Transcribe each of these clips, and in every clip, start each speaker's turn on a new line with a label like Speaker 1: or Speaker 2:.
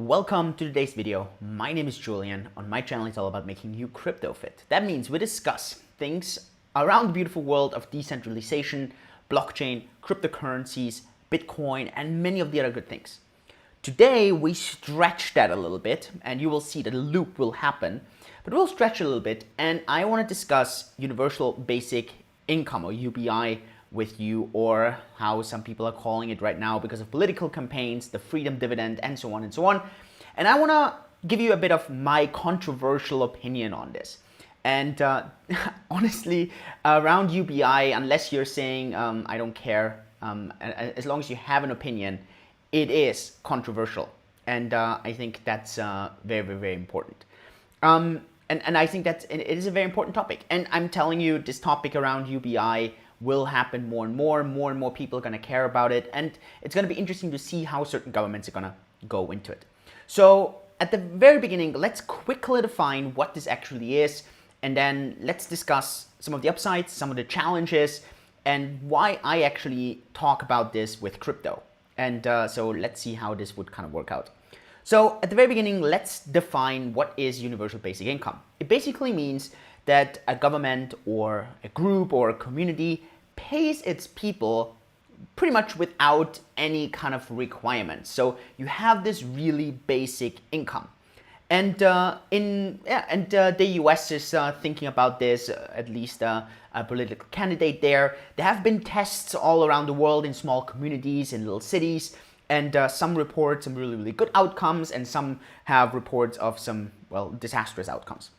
Speaker 1: Welcome to today's video. My name is Julian. On my channel, it's all about making you crypto fit. That means we discuss things around the beautiful world of decentralization, blockchain, cryptocurrencies, Bitcoin, and many of the other good things. Today, we stretch that a little bit, and you will see that a loop will happen, but we'll stretch a little bit, and I want to discuss Universal Basic Income, or UBI, with you, or how some people are calling it right now because of political campaigns, the freedom dividend, and so on and so on. And I want to give you a bit of my controversial opinion on this. And honestly, around UBI, unless you're saying I don't care, as long as you have an opinion, it is controversial. And I think that's very, very, very important. And I think that it is a very important topic. And I'm telling you, this topic around UBI will happen more and more people are going to care about it, and it's going to be interesting to see how certain governments are going to go into it. So at the very beginning, let's quickly define what this actually is, and then let's discuss some of the upsides, some of the challenges, and why I actually talk about this with crypto. And so let's see how this would kind of work out. So at the very beginning, let's define what is universal basic income. It basically means that a government or a group or a community pays its people pretty much without any kind of requirements. So you have this really basic income. And the US is thinking about this, at least a political candidate there. There have been tests all around the world in small communities, in little cities, and some report some really, really good outcomes, and some have reports of some, well, disastrous outcomes.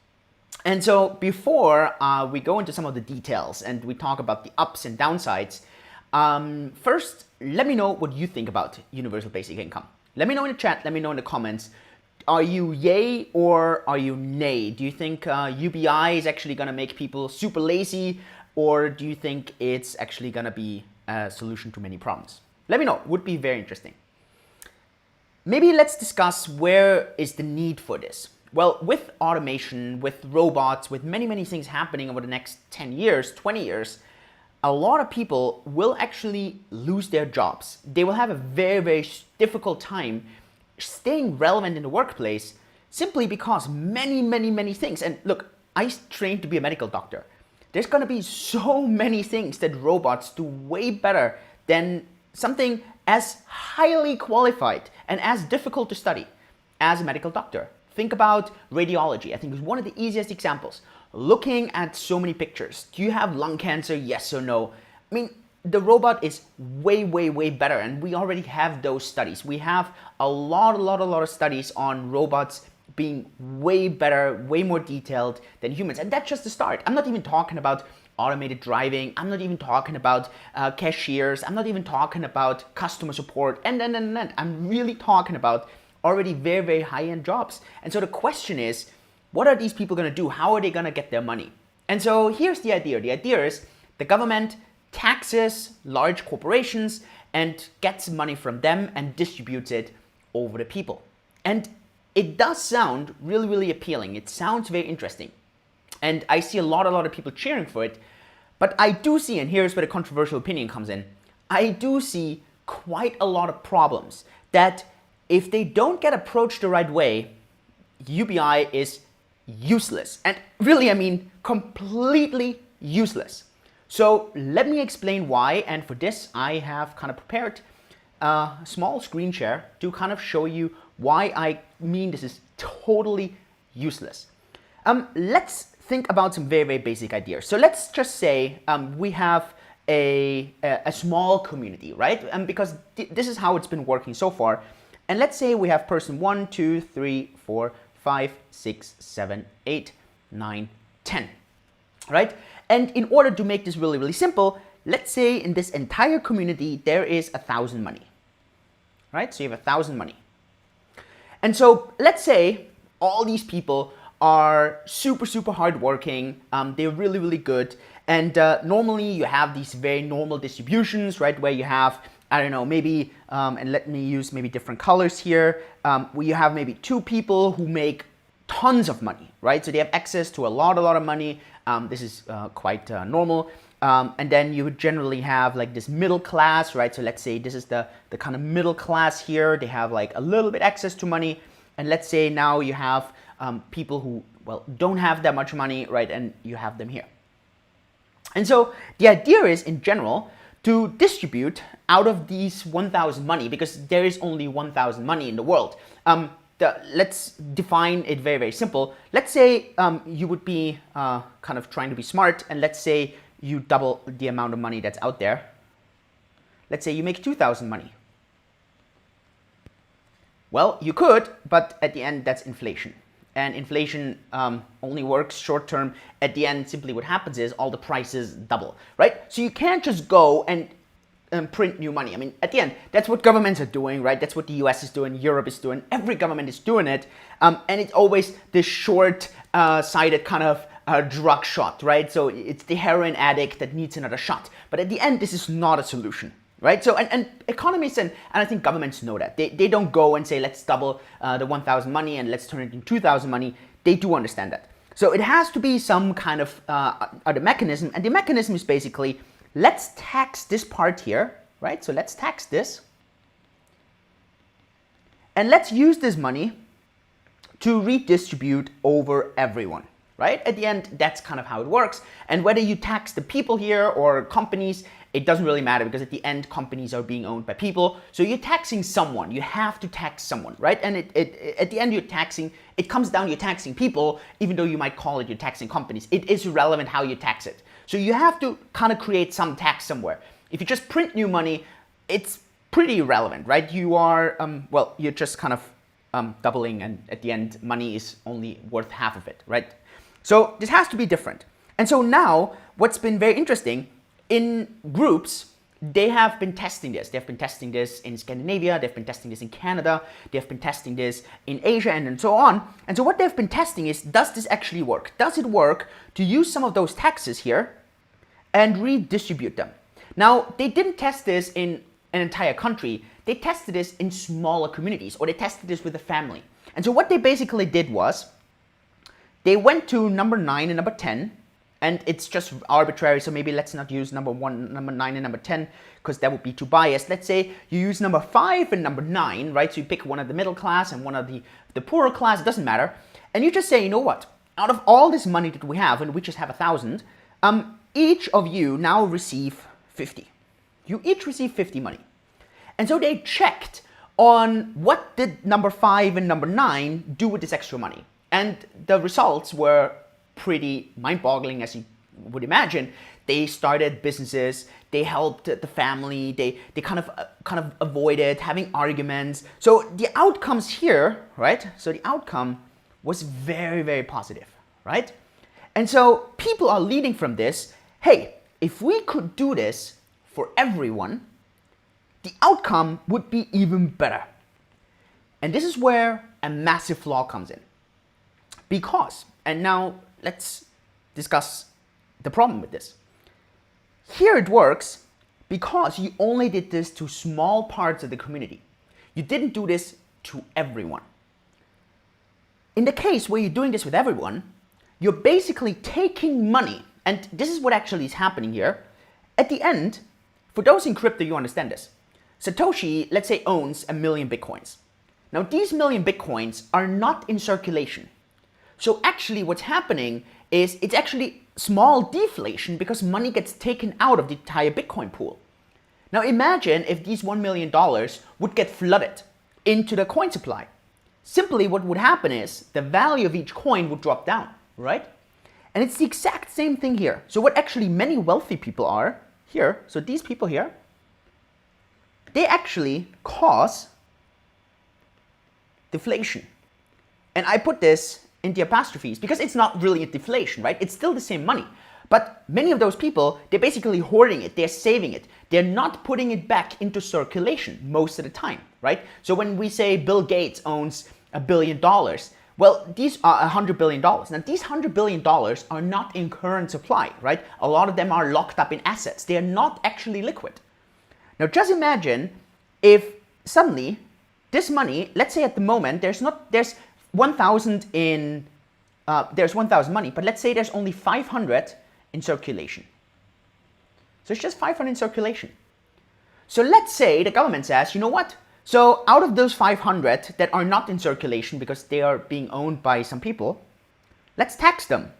Speaker 1: And so before we go into some of the details and we talk about the ups and downsides, first, let me know what you think about universal basic income. Let me know in the chat, let me know in the comments. Are you yay or are you nay? Do you think UBI is actually going to make people super lazy, or do you think it's actually going to be a solution to many problems? Let me know, would be very interesting. Maybe let's discuss where is the need for this. Well, with automation, with robots, with many, many things happening over the next 10 years, 20 years, a lot of people will actually lose their jobs. They will have a very, very difficult time staying relevant in the workplace simply because many, many, many things. And look, I trained to be a medical doctor. There's going to be so many things that robots do way better than something as highly qualified and as difficult to study as a medical doctor. Think about radiology. I think it's one of the easiest examples. Looking at so many pictures. Do you have lung cancer? Yes or no? I mean, the robot is way, way, way better, and we already have those studies. We have a lot of studies on robots being way better, way more detailed than humans, and that's just the start. I'm not even talking about automated driving. I'm not even talking about cashiers. I'm not even talking about customer support, and then. I'm really talking about already very, very high-end jobs. And so the question is, what are these people going to do? How are they going to get their money? And so here's the idea. The idea is the government taxes large corporations and gets money from them and distributes it over the people. And it does sound really, really appealing. It sounds very interesting. And I see a lot of people cheering for it. But I do see, and here's where the controversial opinion comes in, I do see quite a lot of problems that if they don't get approached the right way, UBI is useless. And really, I mean, completely useless. So let me explain why. And for this, I have kind of prepared a small screen share to kind of show you why I mean this is totally useless. Let's think about some very, very basic ideas. So let's just say we have a small community, right? Because this is how it's been working so far. And let's say we have person 1, 2, 3, 4, 5, 6, 7, 8, 9, 10, right? And in order to make this really, really simple, let's say in this entire community, there is 1,000 money, right? So you have 1,000 money. And so let's say all these people are super, super hardworking. They're really, really good. And normally you have these very normal distributions, right? Where you have, I don't know, maybe, and let me use maybe different colors here, where you have maybe 2 people who make tons of money, right? So they have access to a lot of money. This is quite normal. And then you would generally have like this middle class, right? So let's say this is the kind of middle class here. They have like a little bit access to money. And let's say now you have people who, well, don't have that much money, right? And you have them here. And so the idea is, in general, to distribute out of these 1,000 money, because there is only 1,000 money in the world. Let's define it very, very simple. Let's say you would be kind of trying to be smart, and let's say you double the amount of money that's out there. Let's say you make 2,000 money. Well, you could, but at the end, that's inflation. And inflation only works short term. At the end, simply what happens is all the prices double, right? So you can't just go and print new money. I mean, at the end, that's what governments are doing, right? That's what the US is doing, Europe is doing, every government is doing it. And it's always this short-sighted kind of drug shot, right? So it's the heroin addict that needs another shot. But at the end, this is not a solution. Right? So, and economists and I think governments know that. They don't go and say, let's double the 1,000 money and let's turn it into 2,000 money. They do understand that. So it has to be some kind of other mechanism. And the mechanism is basically, let's tax this part here, right? So let's tax this. And let's use this money to redistribute over everyone. Right? At the end, that's kind of how it works. And whether you tax the people here or companies, it doesn't really matter, because at the end, companies are being owned by people. So you're taxing someone. You have to tax someone, right? And at the end, it comes down, you're taxing people, even though you might call it you're taxing companies. It is irrelevant how you tax it. So you have to kind of create some tax somewhere. If you just print new money, it's pretty irrelevant, right? You are, well, you're just kind of doubling, and at the end, money is only worth half of it, right? So this has to be different. And so now what's been very interesting, in groups, they have been testing this. They've been testing this in Scandinavia, they've been testing this in Canada, they've been testing this in Asia, and so on. And so what they've been testing is, does this actually work? Does it work to use some of those taxes here and redistribute them? Now, they didn't test this in an entire country. They tested this in smaller communities, or they tested this with a family. And so what they basically did was, they went to number 9 and number 10, and it's just arbitrary, so maybe let's not use number 1, number 9, and number 10, because that would be too biased. Let's say you use number 5 and number 9, right? So you pick one of the middle class and one of the poorer class, it doesn't matter. And you just say, you know what? Out of all this money that we have, and we just have 1,000, each of you now receive 50. You each receive 50 money. And so they checked on what did number 5 and number 9 do with this extra money. And the results were pretty mind-boggling, as you would imagine. They started businesses, they helped the family, they kind of avoided having arguments. So the outcomes here, right? So the outcome was very, very positive, right? And so people are leading from this, hey, if we could do this for everyone, the outcome would be even better. And this is where a massive flaw comes in. Because, and now let's discuss the problem with this. Here it works because you only did this to small parts of the community. You didn't do this to everyone. In the case where you're doing this with everyone, you're basically taking money, and this is what actually is happening here. At the end, for those in crypto, you understand this. Satoshi, let's say, owns 1 million Bitcoins. Now, these 1 million Bitcoins are not in circulation. So actually what's happening is it's actually small deflation because money gets taken out of the entire Bitcoin pool. Now imagine if these $1 million would get flooded into the coin supply. Simply what would happen is the value of each coin would drop down, right? And it's the exact same thing here. So what actually many wealthy people are here, so these people here, they actually cause deflation. And I put this in the apostrophes because it's not really a deflation, right? It's still the same money. But many of those people, they're basically hoarding it, they're saving it. They're not putting it back into circulation most of the time, right? So when we say Bill Gates owns $1 billion, well, these are $100 billion. Now, these $100 billion are not in current supply, right? A lot of them are locked up in assets. They are not actually liquid. Now, just imagine if suddenly this money, let's say at the moment, there's 1,000 in, there's 1,000 money, but let's say there's only 500 in circulation. So it's just 500 in circulation. So let's say the government says, you know what? So out of those 500 that are not in circulation because they are being owned by some people, let's tax them.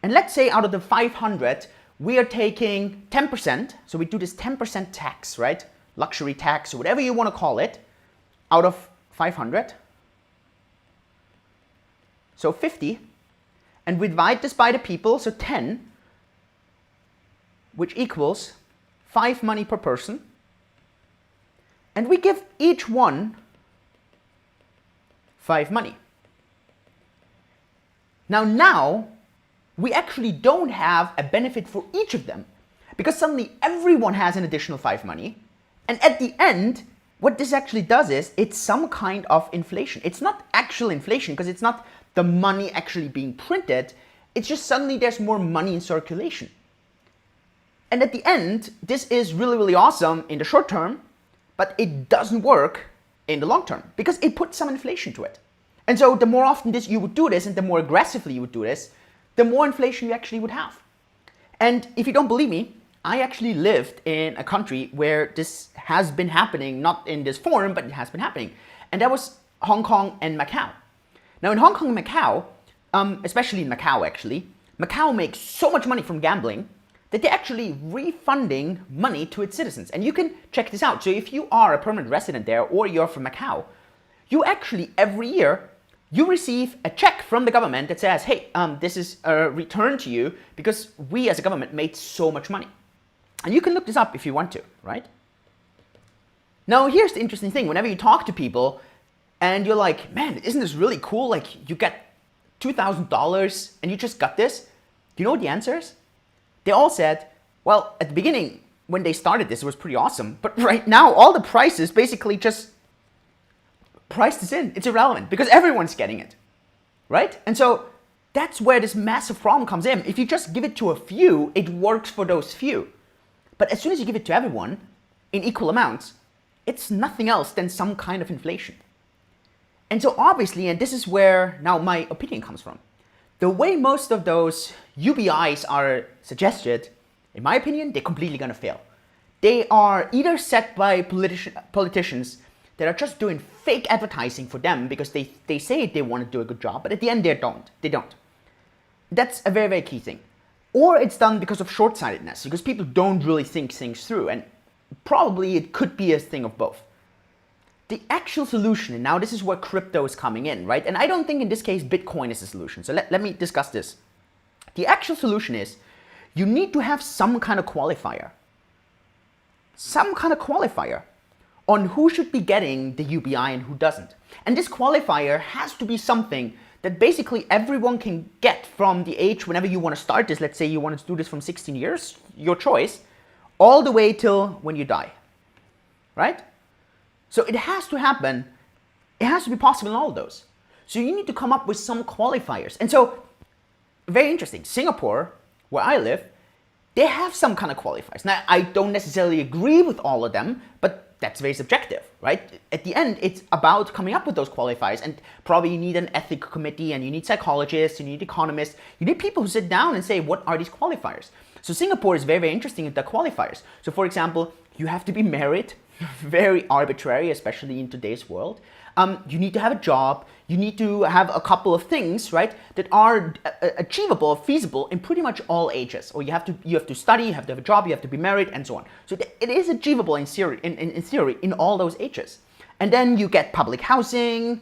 Speaker 1: And let's say out of the 500, we are taking 10%. So we do this 10% tax, right? Luxury tax, or whatever you want to call it, out of 500. So 50. And we divide this by the people, so 10, which equals 5 money per person. And we give each one 5 money. Now, we actually don't have a benefit for each of them because suddenly everyone has an additional 5 money. And at the end, what this actually does is it's some kind of inflation. It's not actual inflation because it's not the money actually being printed. It's just suddenly there's more money in circulation. And at the end, this is really, really awesome in the short term, but it doesn't work in the long term because it puts some inflation to it. And so the more often you would do this and the more aggressively you would do this, the more inflation you actually would have. And if you don't believe me, I actually lived in a country where this has been happening, not in this form, but it has been happening. And that was Hong Kong and Macau. Now in Hong Kong and Macau, especially in Macau actually, Macau makes so much money from gambling that they're actually refunding money to its citizens. And you can check this out. So if you are a permanent resident there or you're from Macau, you actually every year, you receive a check from the government that says, hey, this is a return to you because we as a government made so much money. And you can look this up if you want to, right? Now, here's the interesting thing. Whenever you talk to people and you're like, man, isn't this really cool? Like you get $2,000 and you just got this. Do you know what the answer is? They all said, well, at the beginning, when they started this, it was pretty awesome. But right now, all the prices basically just priced this in. It's irrelevant because everyone's getting it, right? And so that's where this massive problem comes in. If you just give it to a few, it works for those few. But as soon as you give it to everyone in equal amounts, it's nothing else than some kind of inflation. And so obviously, and this is where now my opinion comes from, the way most of those UBIs are suggested, in my opinion, they're completely going to fail. They are either set by politicians that are just doing fake advertising for them because they say they want to do a good job, but at the end they don't. That's a very, very key thing. Or it's done because of short-sightedness, because people don't really think things through, and probably it could be a thing of both. The actual solution, and now this is where crypto is coming in, right? And I don't think in this case Bitcoin is the solution, so let me discuss this. The actual solution is you need to have some kind of qualifier. Some kind of qualifier on who should be getting the UBI and who doesn't. And this qualifier has to be something that basically everyone can get from the age whenever you want to start this. Let's say you want to do this from 16 years, your choice, all the way till when you die, right? So it has to happen. It has to be possible in all of those. So you need to come up with some qualifiers. And so, very interesting, Singapore, where I live, they have some kind of qualifiers. Now, I don't necessarily agree with all of them, but that's very subjective, right? At the end, it's about coming up with those qualifiers, and probably you need an ethics committee, and you need psychologists, you need economists, you need people who sit down and say, what are these qualifiers? So Singapore is very, very interesting in the qualifiers. So for example, you have to be married, very arbitrary, especially in today's world. You need to have a job, you need to have a couple of things, right, that are achievable, feasible in pretty much all ages. Or you have to study, you have to have a job, you have to be married, and so on. So it is achievable in theory in all those ages. And then you get public housing,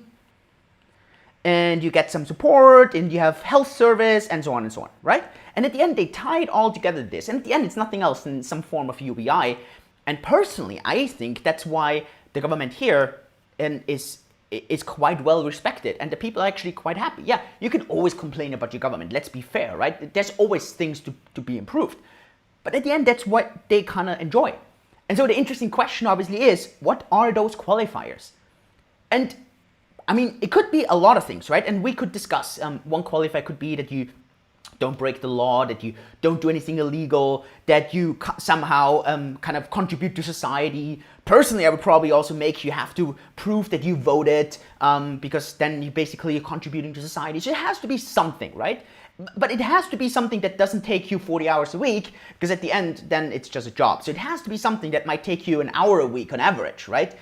Speaker 1: and you get some support, and you have health service, and so on, right? And at the end, they tie it all together to this. And at the end, it's nothing else than some form of UBI. And personally, I think that's why the government here is quite well respected, and the people are actually quite happy. Yeah, you can always complain about your government, let's be fair, right? There's always things to be improved. But at the end, that's what they kind of enjoy. And so the interesting question obviously is, what are those qualifiers? And I mean, it could be a lot of things, right? And we could discuss, one qualifier could be that you don't break the law, that you don't do anything illegal, that you somehow kind of contribute to society. Personally, I would probably also make you have to prove that you voted, because then you basically are contributing to society. So it has to be something, right? But it has to be something that doesn't take you 40 hours a week, because at the end, then it's just a job. So it has to be something that might take you an hour a week on average, right?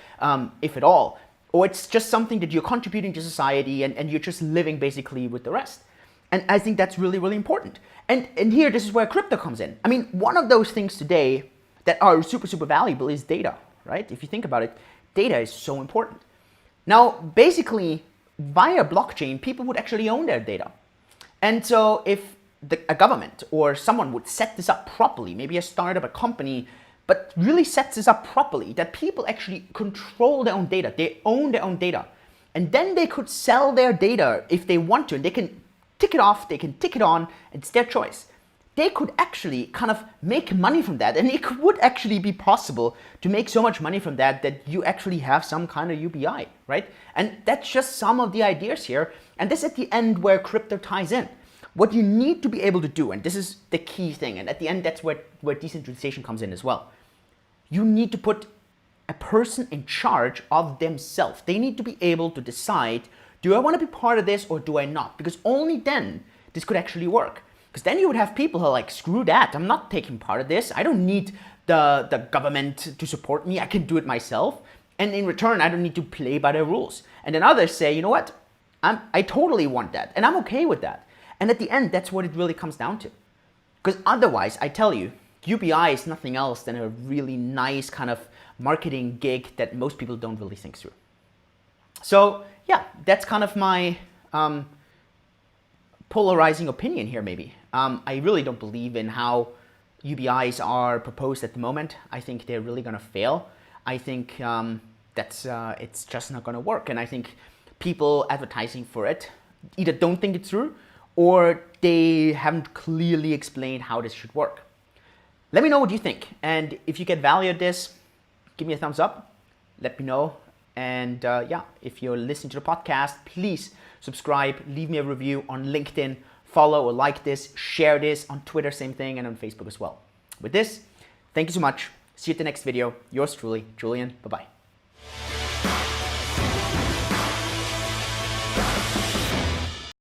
Speaker 1: If at all. Or it's just something that you're contributing to society and you're just living basically with the rest. And I think that's really, really important. And here, this is where crypto comes in. I mean, one of those things today that are super, super valuable is data, right? If you think about it, data is so important. Now, basically, via blockchain, people would actually own their data. And so if a government or someone would set this up properly, maybe a startup, a company, but really sets this up properly, that people actually control their own data, they own their own data, and then they could sell their data if they want to, and they can tick it off, they can tick it on, it's their choice. They could actually kind of make money from that, and it would actually be possible to make so much money from that that you actually have some kind of UBI, right? And that's just some of the ideas here, and this is at the end where crypto ties in. What you need to be able to do, and this is the key thing, and at the end that's where decentralization comes in as well. You need to put a person in charge of themselves. They need to be able to decide, do I want to be part of this or do I not? Because only then this could actually work. Because then you would have people who are like, screw that, I'm not taking part of this. I don't need the government to support me. I can do it myself. And in return, I don't need to play by their rules. And then others say, you know what? I totally want that. And I'm okay with that. And at the end, that's what it really comes down to. Because otherwise, I tell you, UBI is nothing else than a really nice kind of marketing gig that most people don't really think through. So yeah, that's kind of my polarizing opinion here maybe. I really don't believe in how UBIs are proposed at the moment. I think they're really going to fail. I think it's just not going to work. And I think people advertising for it either don't think it through or they haven't clearly explained how this should work. Let me know what you think. And if you get value at this, give me a thumbs up. Let me know. And yeah, if you're listening to the podcast, please subscribe, leave me a review on LinkedIn, follow or like this, share this on Twitter, same thing, and on Facebook as well. With this, thank you so much. See you at the next video. Yours truly, Julian. Bye-bye.